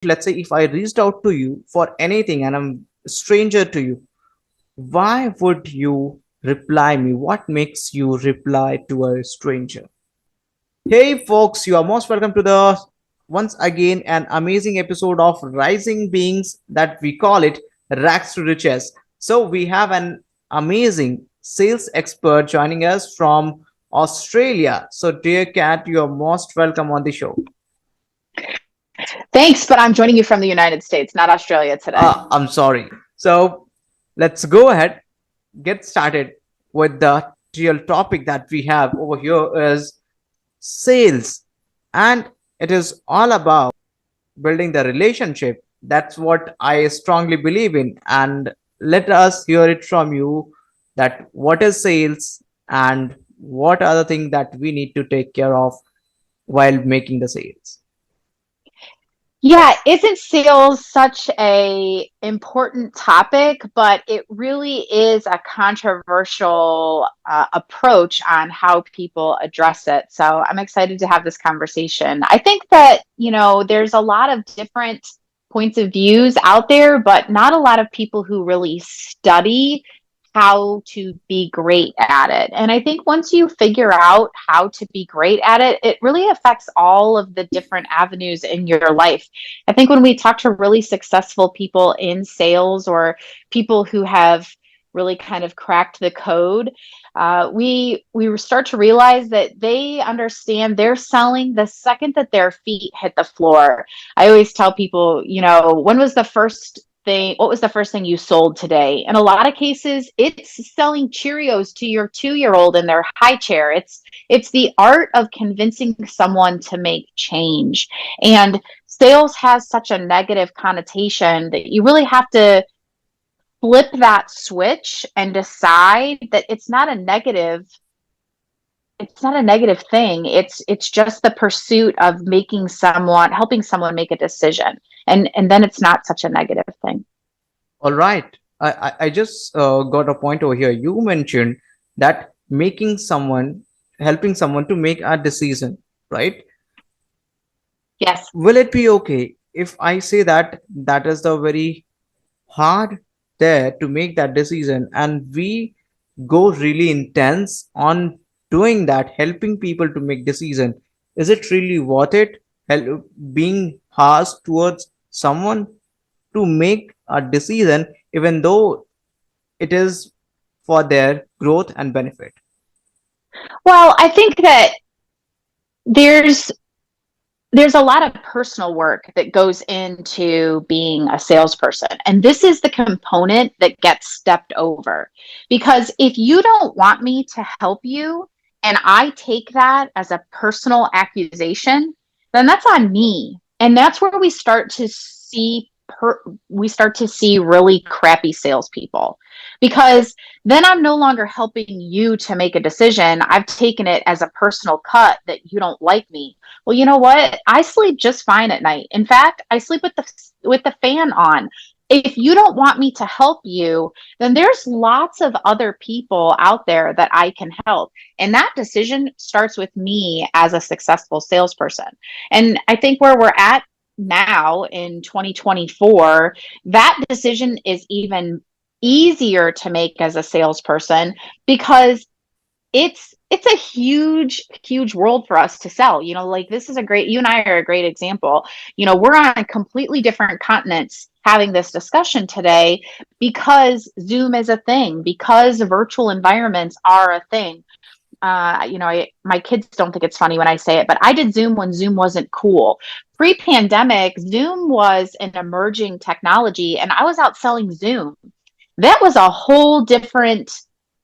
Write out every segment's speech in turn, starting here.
let's say if I reached out to you for anything and I'm a stranger to you, why would you reply me? What makes you reply to a stranger? Hey folks, you are most welcome to the once again an amazing episode of Rising Beings that we call it Rags to Riches. So we have an amazing sales expert joining us from Australia. So dear Kat, you are most welcome on the show. Thanks, but I'm joining you from the United States, not Australia today. I'm sorry. So let's go ahead, get started with the real topic that we have over here is sales, and it is all about building the relationship. That's what I strongly believe in, and let us hear it from you that what is sales and what are the things that we need to take care of while making the sales. Yeah, isn't sales such a important topic, but it really is a controversial approach on how people address it. So I'm excited to have this conversation. I think that, there's a lot of different points of views out there, but not a lot of people who really study how to be great at it. And I think once you figure out how to be great at it, it really affects all of the different avenues in your life. I think when we talk to really successful people in sales or people who have really kind of cracked the code, we start to realize that they understand they're selling the second that their feet hit the floor. I always tell people, when was the first thing, what was the first thing you sold today? In a lot of cases, it's selling Cheerios to your 2-year-old in their high chair. It's the art of convincing someone to make change. And sales has such a negative connotation that you really have to flip that switch and decide that it's not a negative thing. It's just the pursuit of helping someone make a decision, and then it's not such a negative thing. All right. I just got a point over here. You mentioned that helping someone to make a decision, right? Yes. Will it be okay if I say that that is the very hard there to make that decision and we go really intense on doing that, helping people to make decision? Is it really worth it? Being harsh towards someone to make a decision, even though it is for their growth and benefit. Well, I think that there's there's a lot of personal work that goes into being a salesperson. And this is the component that gets stepped over. Because if you don't want me to help you and I take that as a personal accusation, then that's on me. And that's where we start to see really crappy salespeople, because then I'm no longer helping you to make a decision. I've taken it as a personal cut that you don't like me. Well, you know what? I sleep just fine at night. In fact, I sleep with the fan on. If you don't want me to help you, then there's lots of other people out there that I can help. And that decision starts with me as a successful salesperson. And I think where we're at now in 2024, that decision is even easier to make as a salesperson, because it's a huge world for us to sell. Like, this is a great, you and I are a great example. We're on completely different continents having this discussion today because Zoom is a thing, because virtual environments are a thing. My kids don't think it's funny when I say it, but I did Zoom when Zoom wasn't cool. Pre-pandemic, Zoom was an emerging technology, and I was out selling Zoom. That was a whole different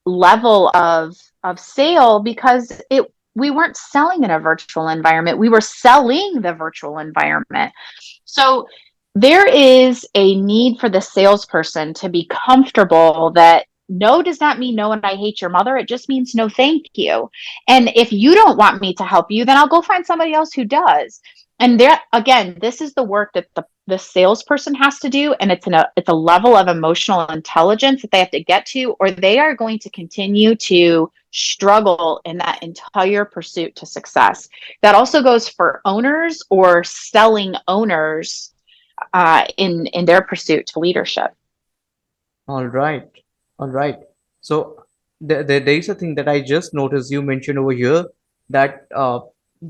level of sale, because it we weren't selling in a virtual environment. We were selling the virtual environment. So there is a need for the salesperson to be comfortable that no does not mean no and I hate your mother. It just means no, thank you. And if you don't want me to help you, then I'll go find somebody else who does. And there again, this is the work that the salesperson has to do, and it's a level of emotional intelligence that they have to get to, or they are going to continue to struggle in that entire pursuit to success. That also goes for owners or selling owners. in their pursuit to leadership. All right. All right. So there is a thing that I just noticed you mentioned over here that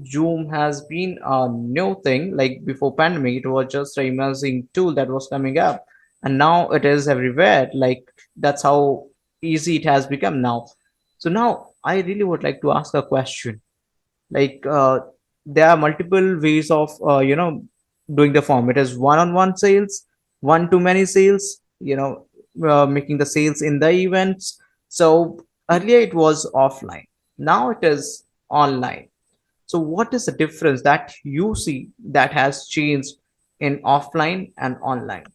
Zoom has been a new thing. Like before pandemic, it was just an emerging tool that was coming up, and now it is everywhere. Like that's how easy it has become now. So now I really would like to ask a question. Like there are multiple ways of doing the form. It is one-on-one sales, one to many sales, making the sales in the events. So earlier it was offline, now it is online. So what is the difference that you see that has changed in offline and online?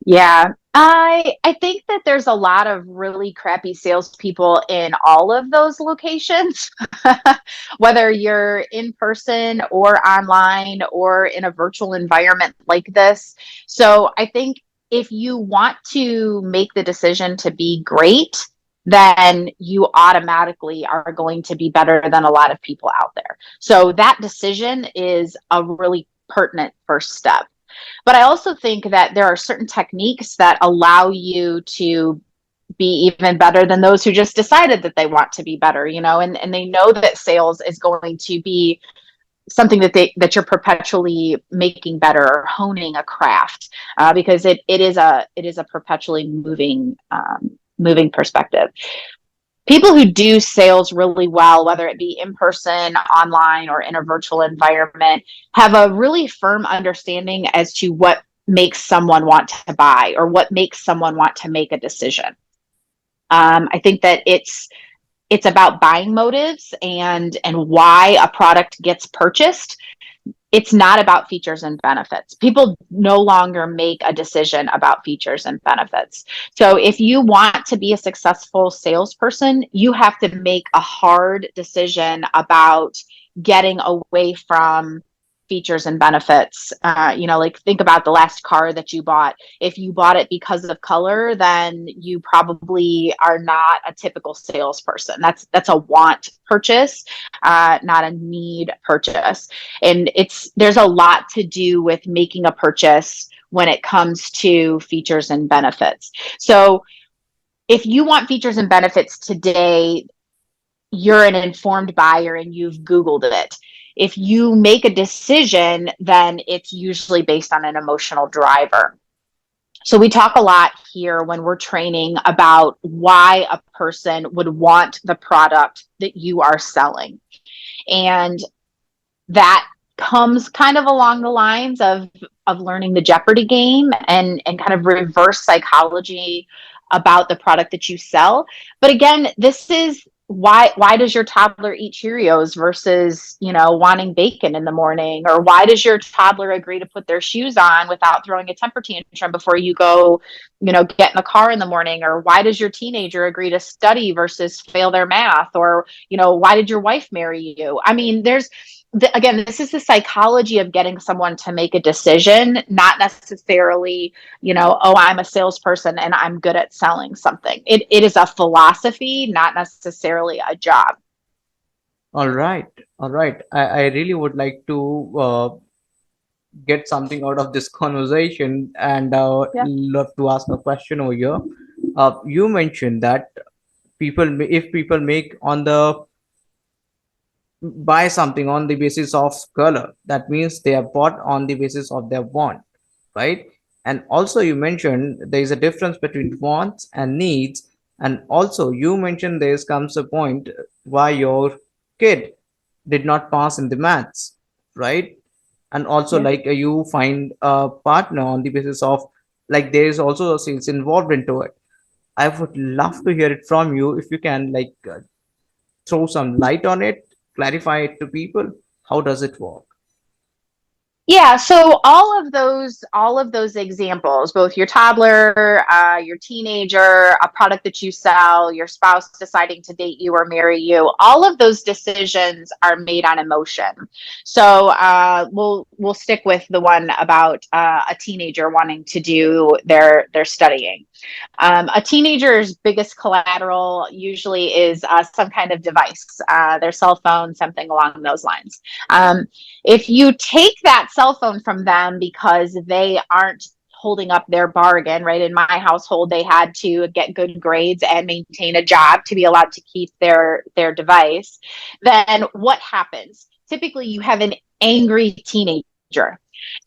Yeah, I think that there's a lot of really crappy salespeople in all of those locations, whether you're in person or online or in a virtual environment like this. So I think if you want to make the decision to be great, then you automatically are going to be better than a lot of people out there. So that decision is a really pertinent first step. But I also think that there are certain techniques that allow you to be even better than those who just decided that they want to be better, and they know that sales is going to be something that you're perpetually making better or honing a craft, because it is a perpetually moving perspective. People who do sales really well, whether it be in person, online, or in a virtual environment, have a really firm understanding as to what makes someone want to buy or what makes someone want to make a decision. I think that it's about buying motives and why a product gets purchased. It's not about features and benefits. People no longer make a decision about features and benefits. So if you want to be a successful salesperson, you have to make a hard decision about getting away from features and benefits. Like think about the last car that you bought. If you bought it because of color, then you probably are not a typical salesperson. That's a want purchase, not a need purchase. And there's a lot to do with making a purchase when it comes to features and benefits. So if you want features and benefits today, you're an informed buyer and you've Googled it. If you make a decision, then it's usually based on an emotional driver. So we talk a lot here when we're training about why a person would want the product that you are selling. And that comes kind of along the lines of learning the Jeopardy game and kind of reverse psychology about the product that you sell. But again, this is why does your toddler eat Cheerios versus, wanting bacon in the morning? Or why does your toddler agree to put their shoes on without throwing a temper tantrum before you go, get in the car in the morning? Or why does your teenager agree to study versus fail their math? Or, why did your wife marry you? I mean, again, this is the psychology of getting someone to make a decision, not necessarily, oh, I'm a salesperson and I'm good at selling something. It is a philosophy, not necessarily a job. All right. All right. I really would like to get something out of this conversation, and Yeah. love to ask a question over here. You mentioned that if people make on the buy something on the basis of color, that means they are bought on the basis of their want, right? And also you mentioned there is a difference between wants and needs, and also you mentioned there comes a point why your kid did not pass in the maths, right? And also Yeah. like you find a partner on the basis of, like, there is also a sales involved into it. I would love to hear it from you if you can, like, throw some light on it, clarify it to people. How does it work? Yeah, so all of those examples, both your toddler, your teenager, a product that you sell, your spouse deciding to date you or marry you, all of those decisions are made on emotion. So we'll stick with the one about a teenager wanting to do their studying. A teenager's biggest collateral usually is some kind of device, their cell phone, something along those lines. If you take that cell phone from them because they aren't holding up their bargain, right? In my household, they had to get good grades and maintain a job to be allowed to keep their device. Then what happens? Typically, you have an angry teenager.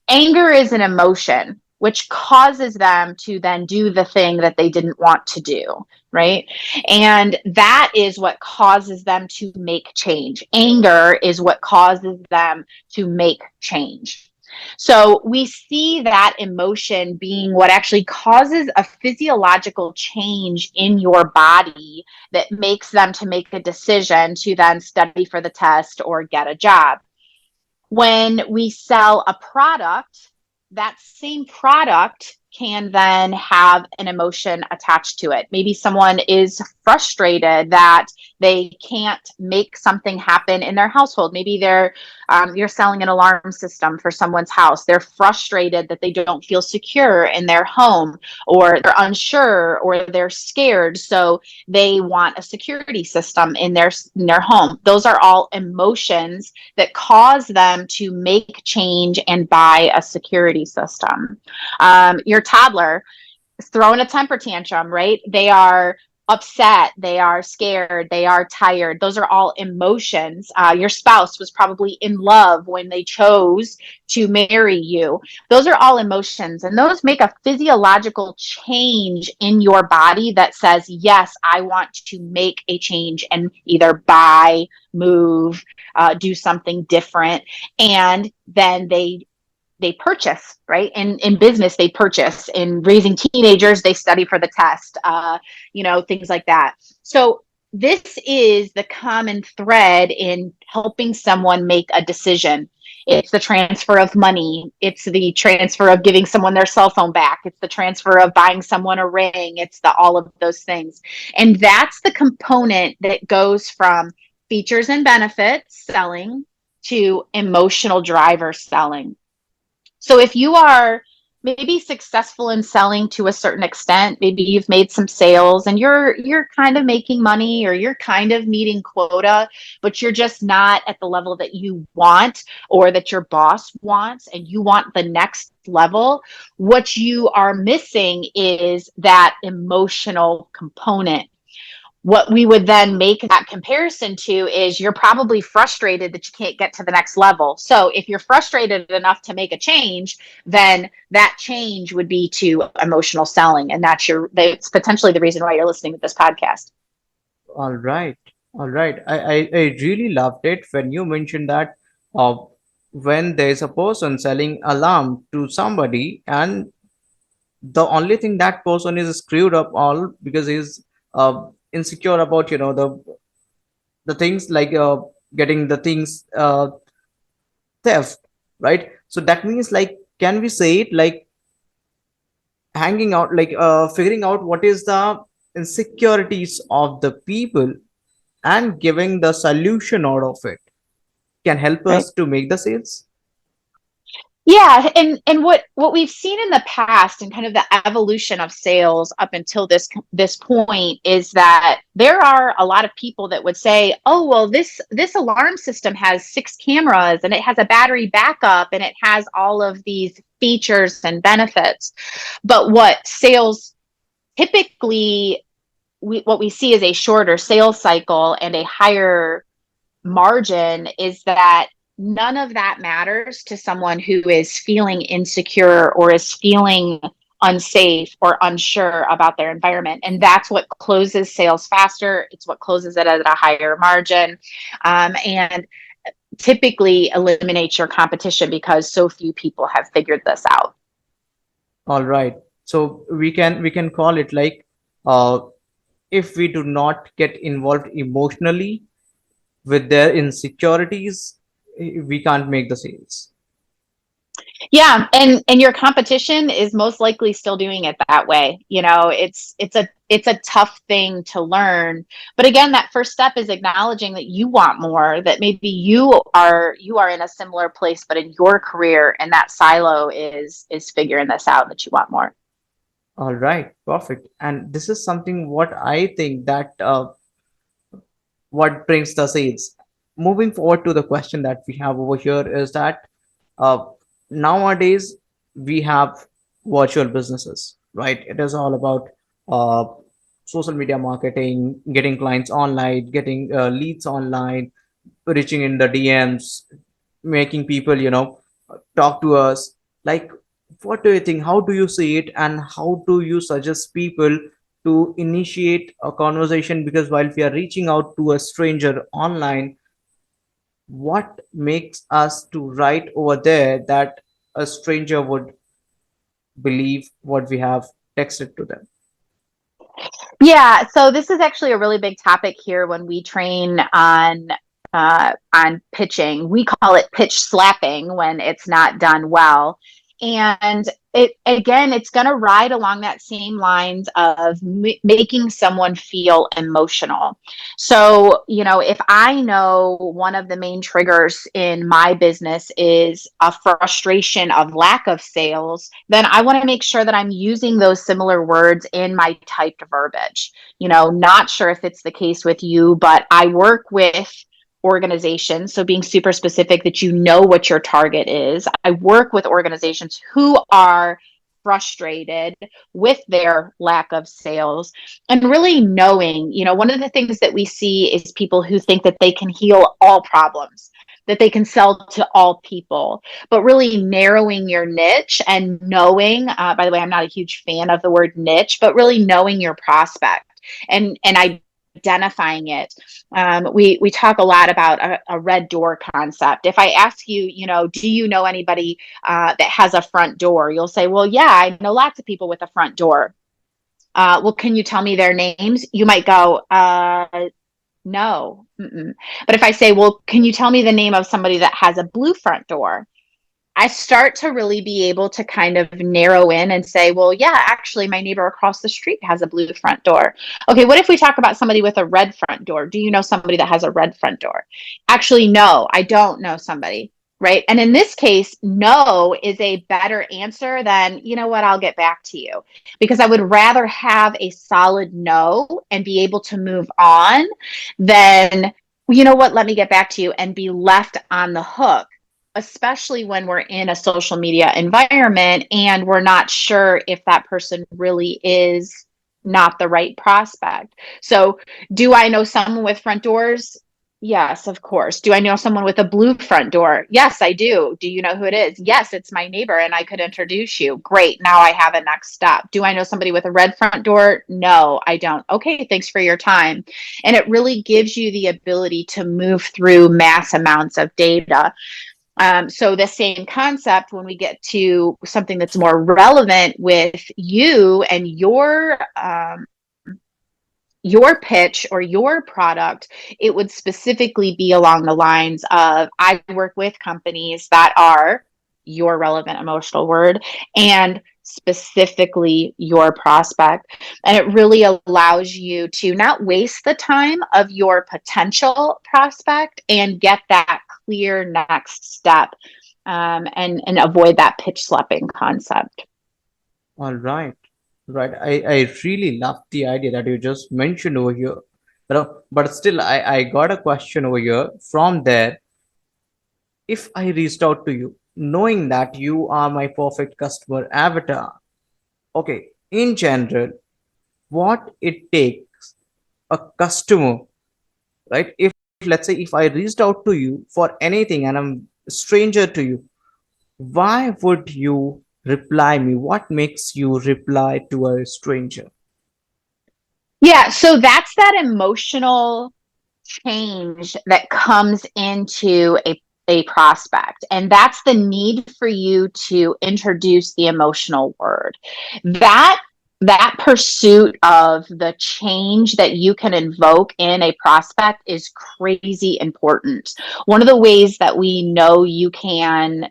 Anger is an emotion which causes them to then do the thing that they didn't want to do, right? And that is what causes them to make change. Anger is what causes them to make change. So we see that emotion being what actually causes a physiological change in your body that makes them to make a decision to then study for the test or get a job. When we sell a product, that same product can then have an emotion attached to it. Maybe someone is frustrated that they can't make something happen in their household. Maybe you're selling an alarm system for someone's house. They're frustrated that they don't feel secure in their home, or they're unsure, or they're scared. So they want a security system in their home. Those are all emotions that cause them to make change and buy a security system. Your toddler is throwing a temper tantrum, right? They are upset, they are scared, they are tired. Those are all emotions. Your spouse was probably in love when they chose to marry you. Those are all emotions, and those make a physiological change in your body that says, yes, I want to make a change and either buy, move, do something different. And then they purchase, right? In business, they purchase. In raising teenagers, they study for the test, things like that. So this is the common thread in helping someone make a decision. It's the transfer of money. It's the transfer of giving someone their cell phone back. It's the transfer of buying someone a ring. It's all of those things. And that's the component that goes from features and benefits selling to emotional driver selling. So if you are maybe successful in selling to a certain extent, maybe you've made some sales and you're kind of making money, or you're kind of meeting quota, but you're just not at the level that you want or that your boss wants, and you want the next level. What you are missing is that emotional component. What we would then make that comparison to is, you're probably frustrated that you can't get to the next level. So if you're frustrated enough to make a change, then that change would be to emotional selling. And that's potentially the reason why you're listening to this podcast. All right. All right. I really loved it when you mentioned that uh, when there's a person selling alarm to somebody, and the only thing that person is screwed up all because he's insecure about the things like getting the things theft, right? So that means, like, can we say it like hanging out, like figuring out what is the insecurities of the people and giving the solution out of it can help Right. us to make the sales. Yeah, and what we've seen in the past, and kind of the evolution of sales up until this point, is that there are a lot of people that would say, "Oh, well, this alarm system has 6 cameras, and it has a battery backup, and it has all of these features and benefits." But what sales typically, what we see is a shorter sales cycle and a higher margin, is that none of that matters to someone who is feeling insecure or is feeling unsafe or unsure about their environment. And that's what closes sales faster. It's what closes it at a higher margin, and typically eliminates your competition, because so few people have figured this out. All right. So we can call it like uh, if we do not get involved emotionally with their insecurities, we can't make the sales. Yeah, and your competition is most likely still doing it that way. It's a tough thing to learn. But again, that first step is acknowledging that you want more, that maybe you are in a similar place but in your career, and that silo is figuring this out, that you want more. All right, perfect. And this is something what I think that what brings the sales. Moving forward to the question that we have over here is that uh, nowadays we have virtual businesses, right? It is all about uh, social media marketing, getting clients online, getting leads online, reaching in the DMs, making people, talk to us. Like, what do you think? How do you see it, and how do you suggest people to initiate a conversation? Because while we are reaching out to a stranger online, what makes us to write over there that a stranger would believe what we have texted to them? Yeah, so this is actually a really big topic here when we train on pitching. We call it pitch slapping when it's not done well. And it again, it's going to ride along that same lines of making someone feel emotional. So, if I know one of the main triggers in my business is a frustration of lack of sales, then I want to make sure that I'm using those similar words in my typed verbiage. Not sure if it's the case with you, but I work with organizations. So being super specific that you know what your target is. I work with organizations who are frustrated with their lack of sales and really knowing, one of the things that we see is people who think that they can heal all problems, that they can sell to all people, but really narrowing your niche and knowing, by the way, I'm not a huge fan of the word niche, but really knowing your prospect and identifying it. We talk a lot about a red door concept. If I ask you, do you know anybody that has a front door? You'll say, well, yeah, I know lots of people with a front door. Well, can you tell me their names? You might go, no. Mm-mm. But if I say, well, can you tell me the name of somebody that has a blue front door? I start to really be able to kind of narrow in and say, well, yeah, actually, my neighbor across the street has a blue front door. Okay, what if we talk about somebody with a red front door? Do you know somebody that has a red front door? Actually, no, I don't know somebody. Right. And in this case, no is a better answer than, you know what, I'll get back to you. Because I would rather have a solid no and be able to move on than, you know what, let me get back to you and be left on the hook, especially when we're in a social media environment and we're not sure if that person really is not the right prospect. So, do I know someone with front doors? Yes, of course. Do I know someone with a blue front door? Yes, I do. Do you know who it is? Yes, it's my neighbor and I could introduce you. Great. Now I have a next step. Do I know somebody with a red front door? No, I don't. Okay, thanks for your time. And it really gives you the ability to move through mass amounts of data. So the same concept when we get to something that's more relevant with you and your pitch or your product, it would specifically be along the lines of I work with companies that are your relevant emotional word and specifically your prospect. And it really allows you to not waste the time of your potential prospect and get that clear next step, and avoid that pitch slapping concept. All right. Right. I really love the idea that you just mentioned over here. But still, I got a question over here from there. If I reached out to you, knowing that you are my perfect customer avatar, okay, in general, what it takes a customer, right? If let's say if I reached out to you for anything and I'm a stranger to you, why would you reply me? What makes you reply to a stranger? Yeah, so that's that emotional change that comes into a prospect. And that's the need for you to introduce the emotional word. That that pursuit of the change that you can invoke in a prospect is crazy important. One of the ways that we know you can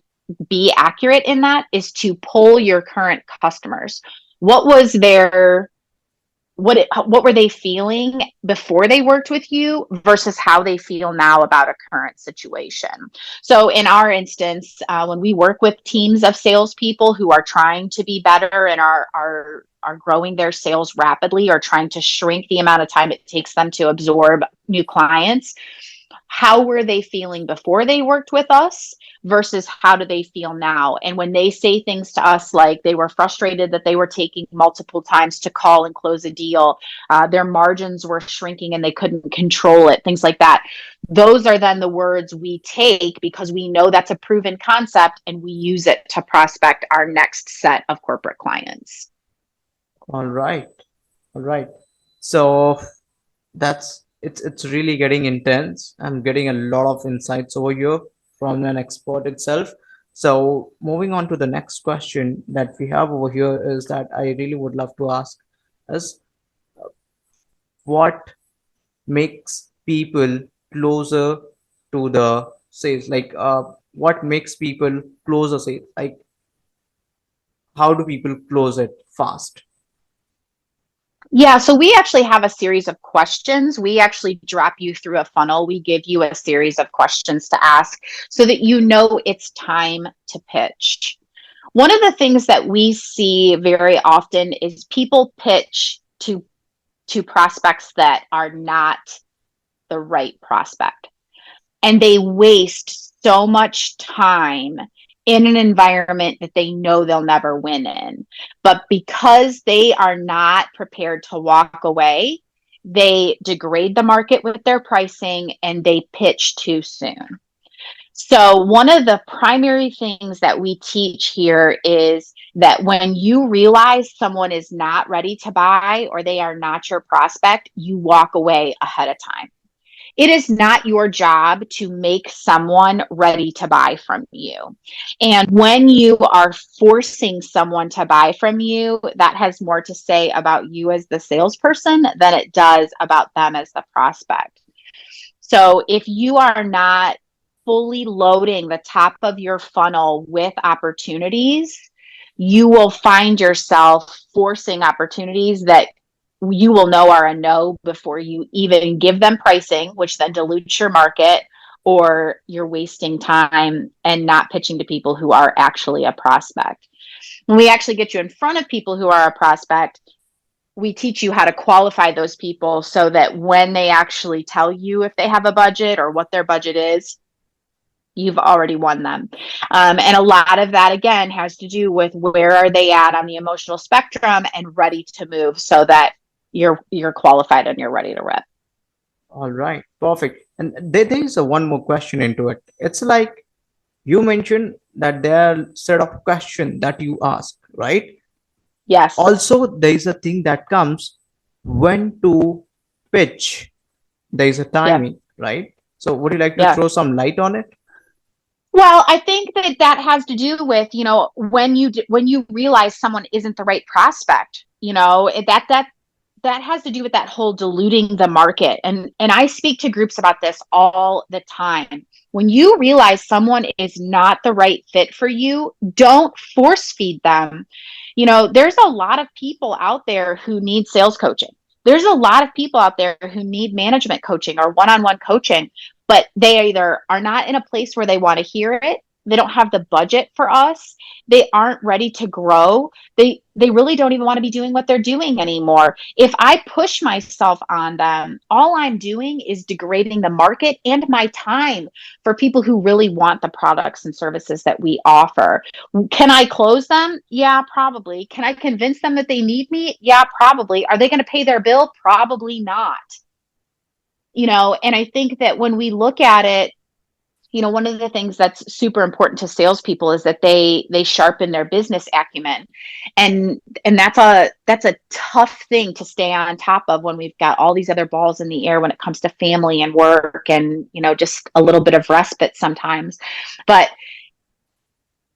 be accurate in that is to poll your current customers. What was their what were they feeling before they worked with you versus how they feel now about a current situation. So in our instance, when we work with teams of salespeople who are trying to be better and are growing their sales rapidly or trying to shrink the amount of time it takes them to absorb new clients, How were they feeling before they worked with us versus how do they feel now? And when they say things to us like they were frustrated that they were taking multiple times to call and close a deal, their margins were shrinking and they couldn't control it, things like that. Those are then the words we take because we know that's a proven concept and we use it to prospect our next set of corporate clients. All right. All right. So that's it's really getting intense. I'm getting a lot of insights over here from an expert itself. So moving on to the next question that we have over here is that I really would love to ask is what makes people closer to the sales? Like what makes people closer sales? Like how do people close it fast? Yeah, so we actually have a series of questions. We actually drop you through a funnel. We give you a series of questions to ask so that you know it's time to pitch. One of the things that we see very often is people pitch to prospects that are not the right prospect, and they waste so much time in an environment that they know they'll never win in. But because they are not prepared to walk away, they degrade the market with their pricing and they pitch too soon. So, one of the primary things that we teach here is that when you realize someone is not ready to buy or they are not your prospect, you walk away ahead of time. It is not your job to make someone ready to buy from you. And when you are forcing someone to buy from you, that has more to say about you as the salesperson than it does about them as the prospect. So if you are not fully loading the top of your funnel with opportunities, you will find yourself forcing opportunities that you will know are a no before you even give them pricing, which then dilutes your market, or you're wasting time and not pitching to people who are actually a prospect. When we actually get you in front of people who are a prospect, we teach you how to qualify those people so that when they actually tell you if they have a budget or what their budget is, you've already won them. And a lot of that, again, has to do with where are they at on the emotional spectrum and ready to move so that you're qualified and you're ready to rep. All right, perfect. And there is a one more question into it. It's like you mentioned that there are set of questions that you ask, right? Yes. Also, there is a thing that comes when to pitch. There is a Yep. timing, right? So, would you like to Yeah. throw some light on it? Well, I think that that has to do with, when you realize someone isn't the right prospect, that has to do with that whole diluting the market. And I speak to groups about this all the time. When you realize someone is not the right fit for you, don't force feed them. There's a lot of people out there who need sales coaching. There's a lot of people out there who need management coaching or one-on-one coaching, but they either are not in a place where they want to hear it, they don't have the budget for us, they aren't ready to grow, they really don't even want to be doing what they're doing anymore. If I push myself on them, all I'm doing is degrading the market and my time for people who really want the products and services that we offer. Can I close them? Yeah, probably. Can I convince them that they need me? Yeah, probably. Are they going to pay their bill? Probably not. And I think that when we look at it, one of the things that's super important to salespeople is that they sharpen their business acumen, and that's a tough thing to stay on top of when we've got all these other balls in the air when it comes to family and work and just a little bit of respite sometimes. But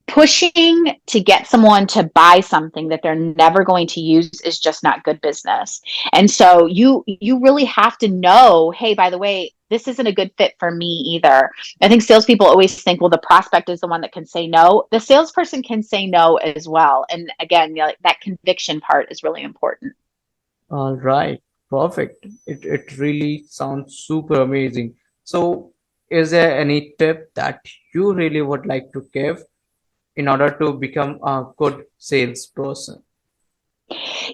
pushing to get someone to buy something that they're never going to use is just not good business. And so you really have to know, hey, by the way, this isn't a good fit for me either. I think salespeople always think, well, the prospect is the one that can say no. The salesperson can say no as well. And again, that conviction part is really important. All right, perfect. It really sounds super amazing. So, is there any tip that you really would like to give in order to become a good salesperson?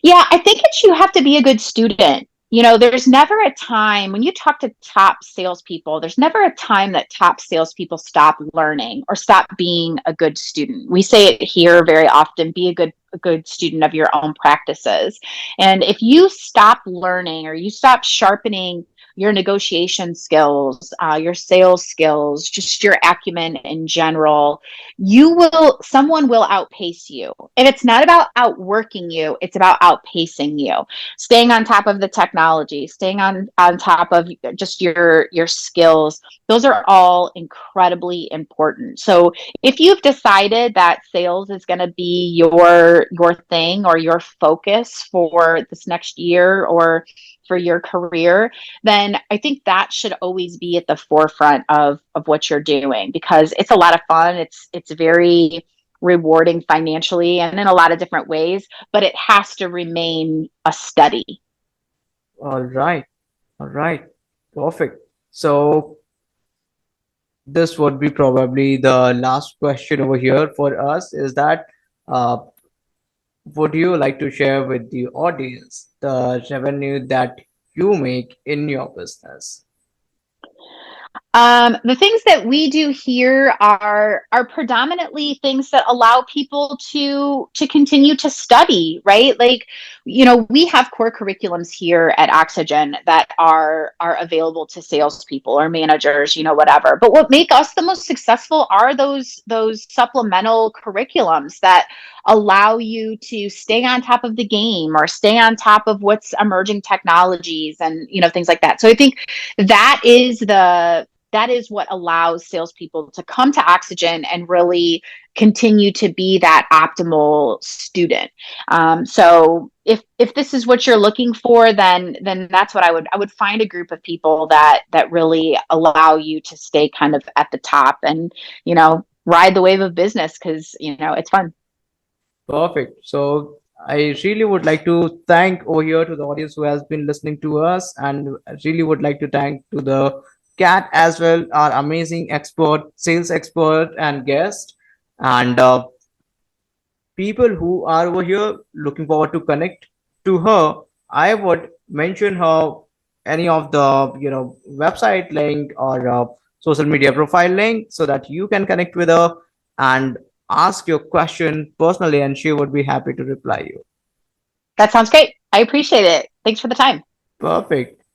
Yeah, I think you have to be a good student. There's never a time when you talk to top salespeople, there's never a time that top salespeople stop learning or stop being a good student. We say it here very often, be a good student of your own practices. And if you stop learning or you stop sharpening your negotiation skills, your sales skills, just your acumen in general, someone will outpace you. And it's not about outworking you, it's about outpacing you, staying on top of the technology, staying on top of just your skills. Those are all incredibly important. So if you've decided that sales is going to be your thing or your focus for this next year or for your career, then I think that should always be at the forefront of what you're doing, because it's a lot of fun. It's very rewarding financially and in a lot of different ways, but it has to remain a study. All right. All right. Perfect. So this would be probably the last question over here for us, is that uh, would you like to share with the audience the revenue that you make in your business? The things that we do here are predominantly things that allow people to continue to study, right? Like, we have core curriculums here at Oxygen that are available to salespeople or managers, whatever. But what make us the most successful are those supplemental curriculums that allow you to stay on top of the game or stay on top of what's emerging technologies and things like that. So I think that is what allows salespeople to come to Oxygen and really continue to be that optimal student. So if this is what you're looking for, then that's what I would find a group of people that really allow you to stay kind of at the top and ride the wave of business, because it's fun. Perfect. So I really would like to thank over here to the audience who has been listening to us, and I really would like to thank to the Cat as well, our amazing expert, sales expert and guest, and people who are over here looking forward to connect to her. I would mention her any of the website link or social media profile link so that you can connect with her and ask your question personally, and she would be happy to reply you. That sounds great. I appreciate it. Thanks for the time. Perfect.